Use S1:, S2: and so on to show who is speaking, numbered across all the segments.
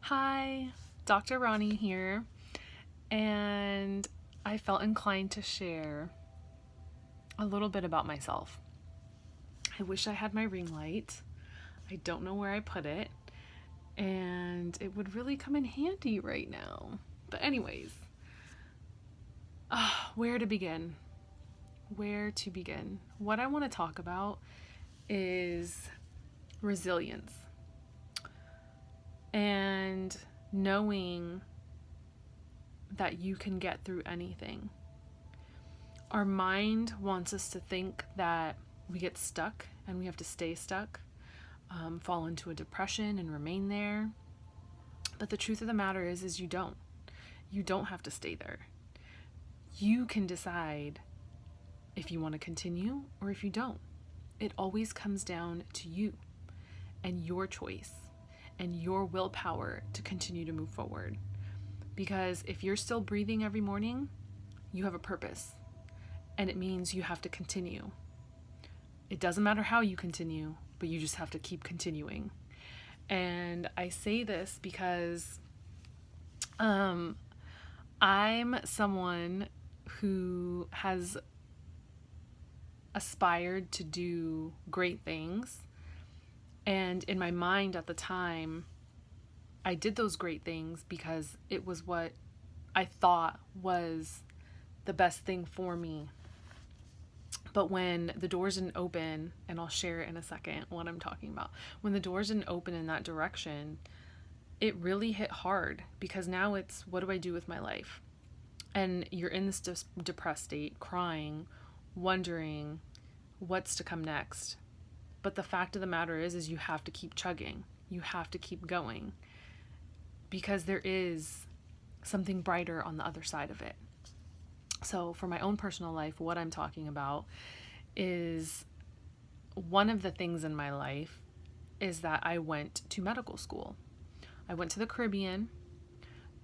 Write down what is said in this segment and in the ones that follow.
S1: Hi, Dr. Ronnie here, and I felt inclined to share a little bit about myself. I wish I had my ring light. I don't know where I put it, and it would really come in handy right now. But, anyways, where to begin? Where to begin? What I want to talk about is resilience and knowing that you can get through anything. Our mind wants us to think that we get stuck and we have to stay stuck, fall into a depression and remain there. But the truth of the matter is you don't. You don't have to stay there. You can decide if you want to continue or if you don't. It always comes down to you and your choice and your willpower to continue to move forward. Because if you're still breathing every morning, you have a purpose. And it means you have to continue. It doesn't matter how you continue, but you just have to keep continuing. And I say this because I'm someone who has aspired to do great things. And in my mind at the time, I did those great things because it was what I thought was the best thing for me. But when the doors didn't open, and I'll share it in a second what I'm talking about, when the doors didn't open in that direction, it really hit hard because now it's, what do I do with my life? And you're in this depressed state, crying, wondering what's to come next. But the fact of the matter is you have to keep chugging. You have to keep going because there is something brighter on the other side of it. So for my own personal life, what I'm talking about is one of the things in my life is that I went to medical school. I went to the Caribbean,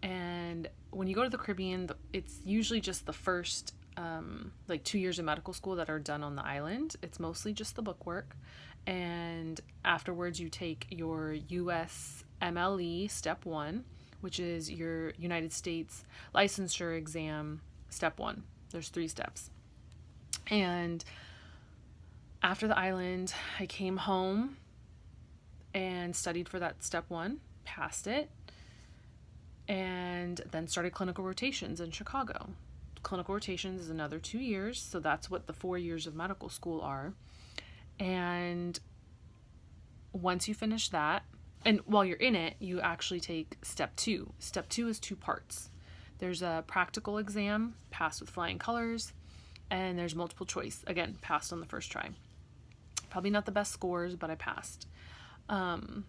S1: and when you go to the Caribbean, it's usually just the first 2 years of medical school that are done on the island. It's mostly just the bookwork, and afterwards you take your USMLE Step 1, which is your United States licensure exam Step 1. There's 3 steps. And after the island, I came home and studied for that Step 1, passed it, and then started clinical rotations in Chicago. Clinical rotations is another 2 years, so that's what the 4 years of medical school are. And once you finish that, and while you're in it, you actually take Step 2. Step 2 is 2 parts. There's a practical exam, passed with flying colors, and there's multiple choice. Again, passed on the first try. Probably not the best scores, but I passed. And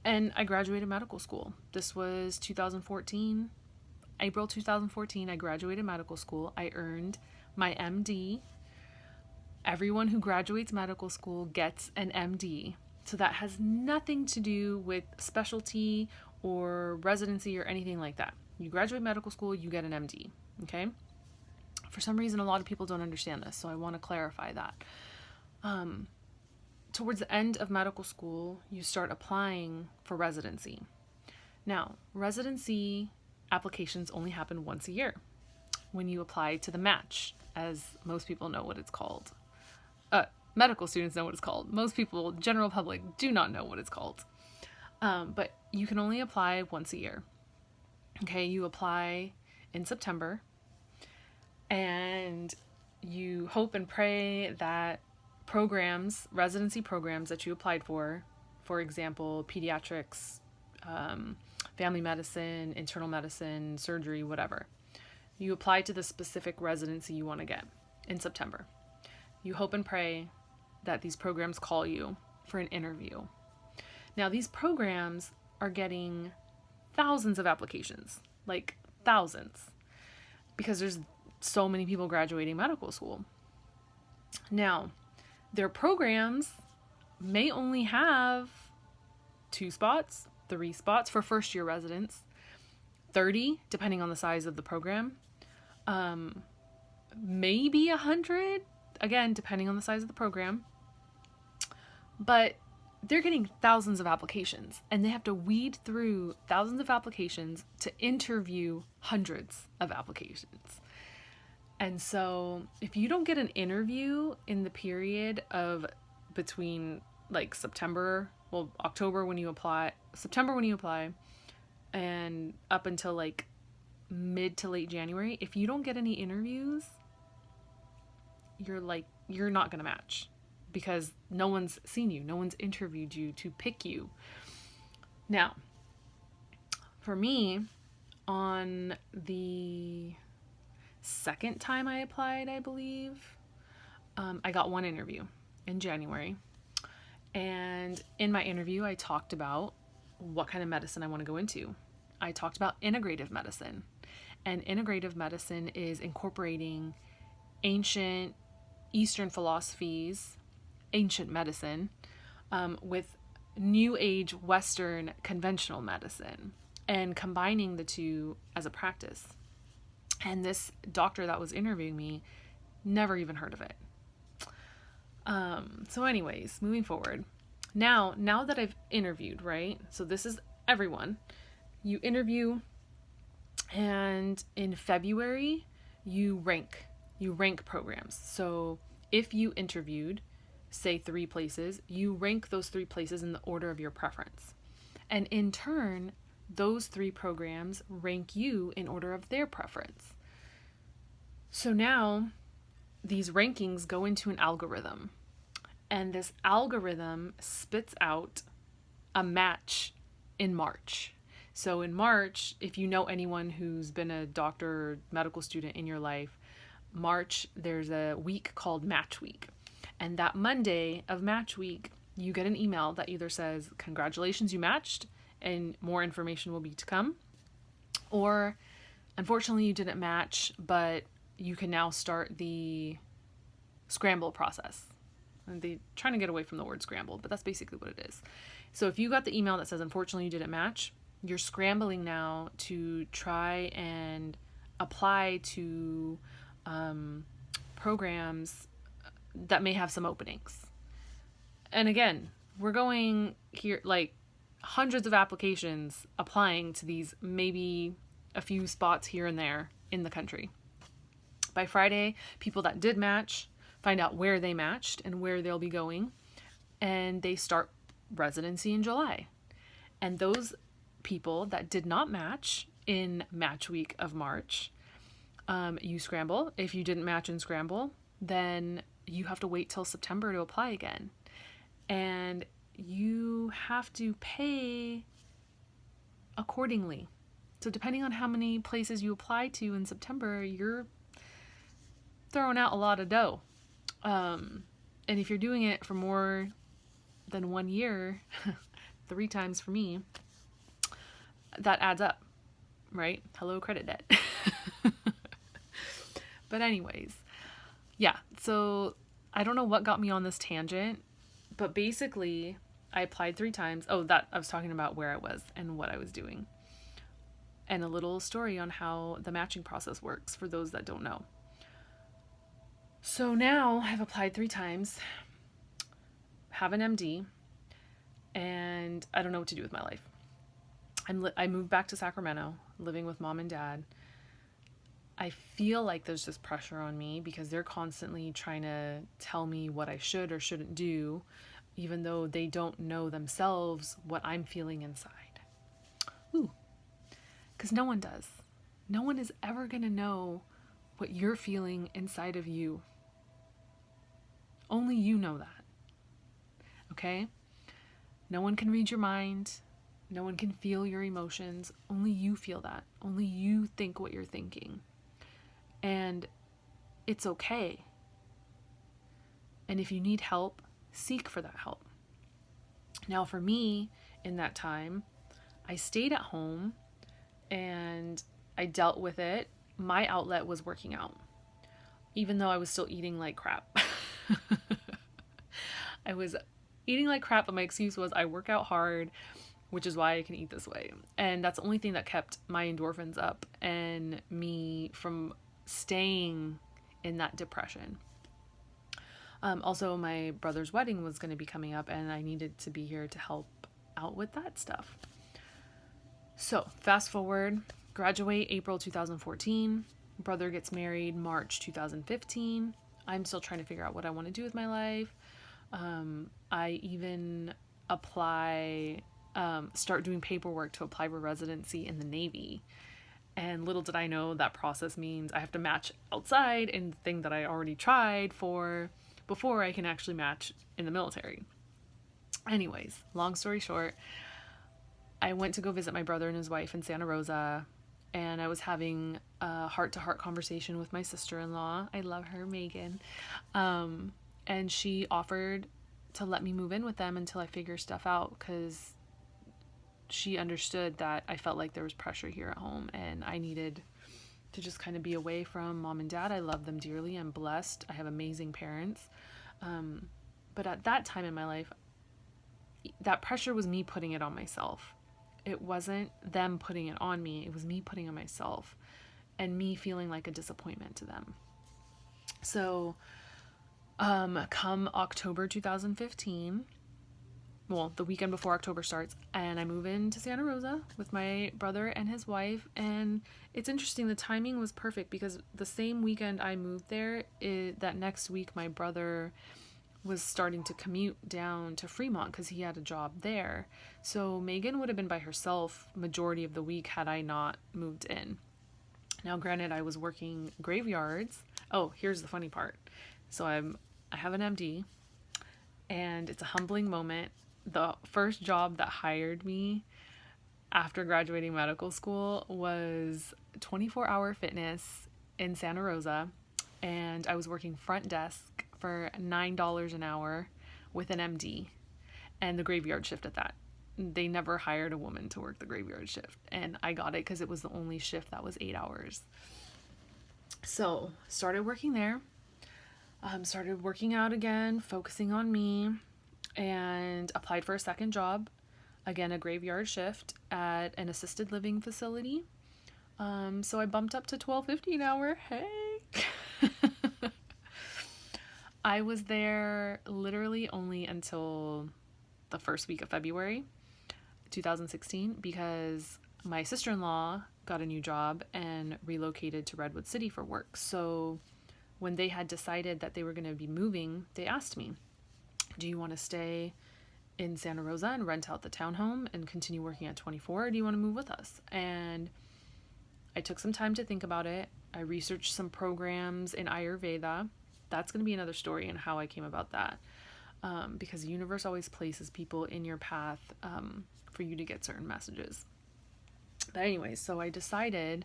S1: I graduated medical school. This was 2014. April 2014, I graduated medical school. I earned my MD. Everyone who graduates medical school gets an MD. So that has nothing to do with specialty or residency or anything like that. You graduate medical school, you get an MD, okay? For some reason, a lot of people don't understand this, so I want to clarify that. Towards the end of medical school, you start applying for residency. Now, residency applications only happen once a year when you apply to the match, as most people know what it's called. Medical students know what it's called. Most people, general public, do not know what it's called. But you can only apply once a year. Okay, you apply in September, and you hope and pray that residency programs that you applied for example, pediatrics, family medicine, internal medicine, surgery, whatever. You apply to the specific residency you want to get in September. You hope and pray that these programs call you for an interview. Now, these programs are getting thousands of applications, like thousands, because there's so many people graduating medical school. Now, their programs may only have 2 spots, 3 spots for first year residents, 30 depending on the size of the program, maybe 100, again depending on the size of the program. But they're getting thousands of applications, and they have to weed through thousands of applications to interview hundreds of applications. And so if you don't get an interview in the period of between like October when you apply, September when you apply, and up until like mid to late January, if you don't get any interviews, you're not going to match, because no one's seen you, no one's interviewed you to pick you. Now, for me, on the second time I applied, I believe, I got one interview in January. And in my interview, I talked about what kind of medicine I want to go into. I talked about integrative medicine. And integrative medicine is incorporating ancient Eastern philosophies, ancient medicine, with New Age Western conventional medicine, and combining the two as a practice. And this doctor that was interviewing me never even heard of it. So anyways, moving forward. Now that I've interviewed, right? So this is everyone. You interview, and in February, you rank programs. So if you interviewed, say 3 places, you rank those 3 places in the order of your preference. And in turn, those 3 programs rank you in order of their preference. So now these rankings go into an algorithm, and this algorithm spits out a match in March. So in March, if you know anyone who's been a doctor or medical student in your life, March, there's a week called Match Week. And that Monday of Match Week, you get an email that either says, congratulations, you matched, and more information will be to come. Or, unfortunately, you didn't match, but you can now start the scramble process. And they're trying to get away from the word scramble, but that's basically what it is. So if you got the email that says, unfortunately, you didn't match, you're scrambling now to try and apply to programs that may have some openings. And again, we're going here like hundreds of applications applying to these, maybe a few spots here and there in the country. By Friday, people that did match find out where they matched and where they'll be going, and they start residency in July. And those people that did not match in Match Week of March, you scramble. If you didn't match in scramble, then you have to wait till September to apply again. And you have to pay accordingly. So depending on how many places you apply to in September, you're throwing out a lot of dough. And if you're doing it for more than 1 year, 3 times for me, that adds up, right? Hello, credit debt. But anyways, yeah, so I don't know what got me on this tangent, but basically I applied 3 times. Oh, that I was talking about where I was and what I was doing. And a little story on how the matching process works for those that don't know. So now I've applied 3 times, have an MD, and I don't know what to do with my life. I moved back to Sacramento, living with mom and dad. I feel like there's just pressure on me because they're constantly trying to tell me what I should or shouldn't do, even though they don't know themselves what I'm feeling inside. Ooh, because no one does. No one is ever going to know what you're feeling inside of you. Only you know that. Okay? No one can read your mind. No one can feel your emotions. Only you feel that. Only you think what you're thinking. And it's okay. And if you need help, seek for that help. Now, for me, in that time, I stayed at home and I dealt with it. My outlet was working out, even though I was still eating like crap. I was eating like crap, but my excuse was I work out hard, which is why I can eat this way. And that's the only thing that kept my endorphins up and me from staying in that depression. Also, my brother's wedding was going to be coming up, and I needed to be here to help out with that stuff. So, fast forward, graduate April 2014. Brother gets married March 2015. I'm still trying to figure out what I want to do with my life. I even start doing paperwork to apply for residency in the Navy. And little did I know that process means I have to match outside in the thing that I already tried for before I can actually match in the military. Anyways, long story short, I went to go visit my brother and his wife in Santa Rosa, and I was having a heart-to-heart conversation with my sister-in-law. I love her, Megan. And she offered to let me move in with them until I figure stuff out, because she understood that I felt like there was pressure here at home and I needed to just kind of be away from mom and dad. I love them dearly. I'm blessed. I have amazing parents. But at that time in my life, that pressure was me putting it on myself. It wasn't them putting it on me. It was me putting it on myself and me feeling like a disappointment to them. So, come October 2015, well, the weekend before October starts, and I move into Santa Rosa with my brother and his wife. And it's interesting, the timing was perfect because the same weekend I moved there, that next week my brother was starting to commute down to Fremont because he had a job there. So Megan would have been by herself majority of the week had I not moved in. Now, granted, I was working graveyards. Oh, here's the funny part. So I have an MD, and it's a humbling moment. The first job that hired me after graduating medical school was 24-hour fitness in Santa Rosa, and I was working front desk for $9 an hour with an MD and the graveyard shift at that. They never hired a woman to work the graveyard shift, and I got it because it was the only shift that was 8 hours. So started working there, started working out again, focusing on me, and applied for a second job, again a graveyard shift at an assisted living facility. So I bumped up to $12.50 an hour. Hey. I was there literally only until the first week of February 2016 because my sister-in-law got a new job and relocated to Redwood City for work. So when they had decided that they were going to be moving, they asked me, do you want to stay in Santa Rosa and rent out the townhome and continue working at 24, or do you want to move with us? And I took some time to think about it. I researched some programs in Ayurveda. That's going to be another story and how I came about that. Because the universe always places people in your path for you to get certain messages. But anyways, so I decided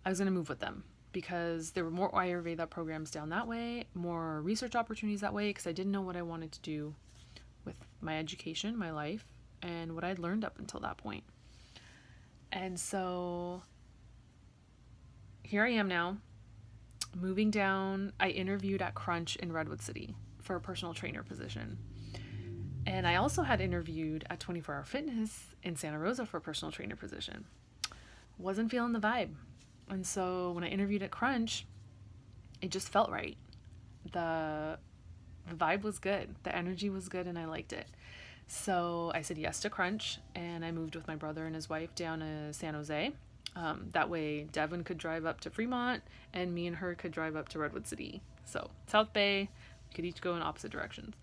S1: I was going to move with them because there were more Ayurveda programs down that way, more research opportunities that way, because I didn't know what I wanted to do with my education, my life, and what I'd learned up until that point. And so here I am now, moving down. I interviewed at Crunch in Redwood City for a personal trainer position. And I also had interviewed at 24 Hour Fitness in Santa Rosa for a personal trainer position. Wasn't feeling the vibe. And so when I interviewed at Crunch, it just felt right. The vibe was good. The energy was good, and I liked it. So I said yes to Crunch, and I moved with my brother and his wife down to San Jose. That way Devin could drive up to Fremont, and me and her could drive up to Redwood City. So South Bay, we could each go in opposite directions.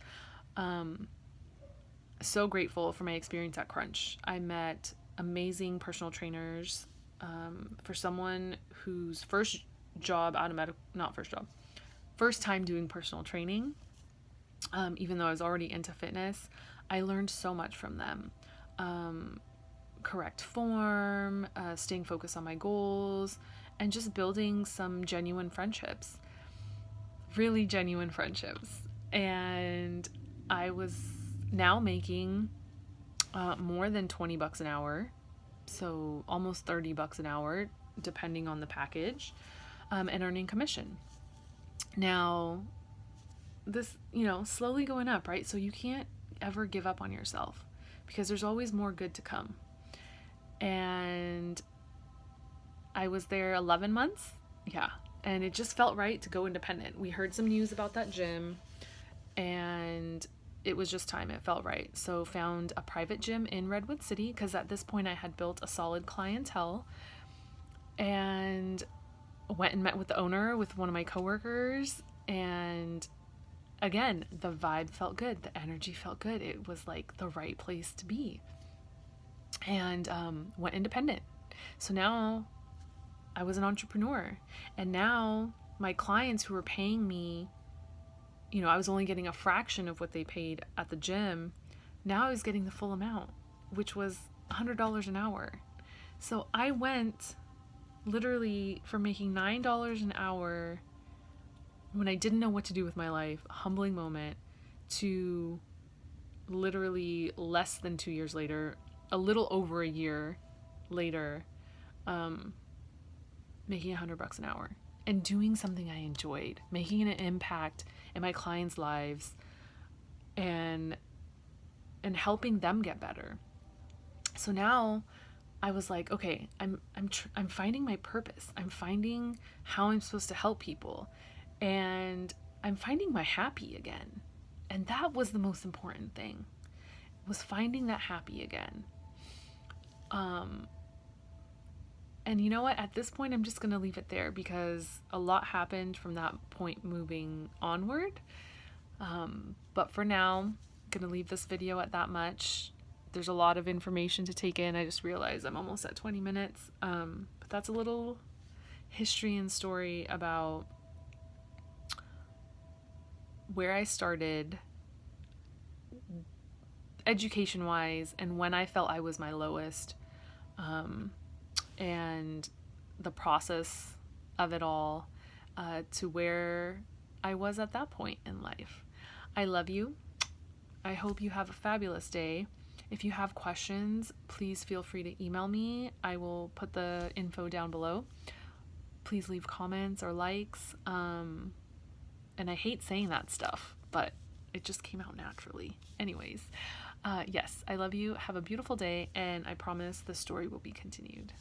S1: So grateful for my experience at Crunch. I met amazing personal trainers. For someone whose first time doing personal training, even though I was already into fitness, I learned so much from them. Correct form, staying focused on my goals, and just building some genuine friendships. Really genuine friendships. And I was now making more than $20 an hour. So almost $30 an hour, depending on the package, and earning commission. Now, this, slowly going up, right? So you can't ever give up on yourself because there's always more good to come. And I was there 11 months. Yeah. And it just felt right to go independent. We heard some news about that gym, and it was just time. It felt right. So found a private gym in Redwood City, because at this point I had built a solid clientele, and went and met with the owner, with one of my coworkers, and again, the vibe felt good. The energy felt good. It was like the right place to be. And went independent. So now I was an entrepreneur. And now my clients who were paying me, I was only getting a fraction of what they paid at the gym. Now I was getting the full amount, which was $100 an hour. So I went literally from making $9 an hour when I didn't know what to do with my life, a humbling moment, to literally less than 2 years later, a little over a year later, making $100 an hour and doing something I enjoyed, making an impact in my clients' lives, and helping them get better. So now I was like, okay, I'm finding my purpose. I'm finding how I'm supposed to help people, and I'm finding my happy again. And that was the most important thing, was finding that happy again. And you know what? At this point, I'm just going to leave it there, because a lot happened from that point moving onward. But for now, I'm going to leave this video at that much. There's a lot of information to take in. I just realized I'm almost at 20 minutes. But that's a little history and story about where I started education-wise, and when I felt I was my lowest, and the process of it all, to where I was at that point in life. I love you. I hope you have a fabulous day. If you have questions, please feel free to email me. I will put the info down below. Please leave comments or likes. And I hate saying that stuff, but it just came out naturally. Anyways, yes, I love you. Have a beautiful day, and I promise the story will be continued.